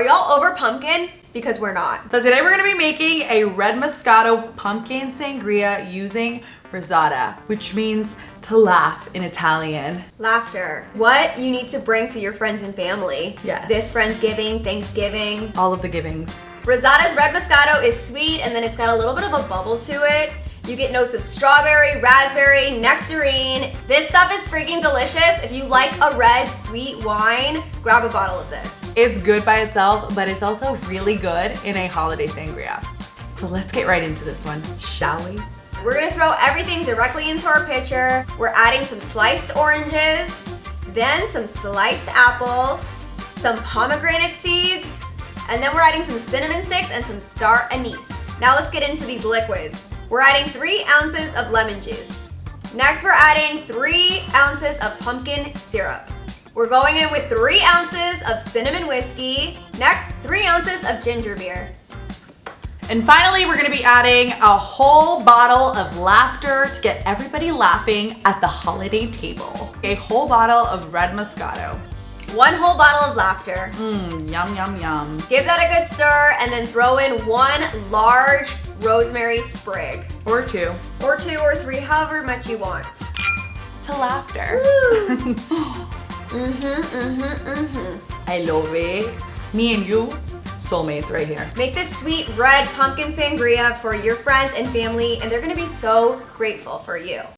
Are y'all over pumpkin? Because we're not. So today we're gonna be making a red Moscato pumpkin sangria using Risata, which means to laugh in Italian. Laughter. What you need to bring to your friends and family. Yes. This Friendsgiving, Thanksgiving. All of the givings. Risata's red Moscato is sweet and then it's got a little bit of a bubble to it. You get notes of strawberry, raspberry, nectarine. This stuff is freaking delicious. If you like a red sweet wine, grab a bottle of this. It's good by itself, but it's also really good in a holiday sangria. So let's get right into this one, shall we? We're gonna throw everything directly into our pitcher. We're adding some sliced oranges, then some sliced apples, some pomegranate seeds, and then we're adding some cinnamon sticks and some star anise. Now let's get into these liquids. We're adding 3 ounces of lemon juice. Next, we're adding 3 ounces of pumpkin syrup. We're going in with 3 ounces of cinnamon whiskey. Next, 3 ounces of ginger beer. And finally, we're gonna be adding a whole bottle of laughter to get everybody laughing at the holiday table. A whole bottle of red Moscato. 1 whole bottle of laughter. Yum, yum, yum. Give that a good stir and then throw in 1 large rosemary sprig. Or 2. Or 2 or 3, however much you want. To laughter. Woo. I love it. Me and you, soulmates right here. Make this sweet red pumpkin sangria for your friends and family, and they're gonna be so grateful for you.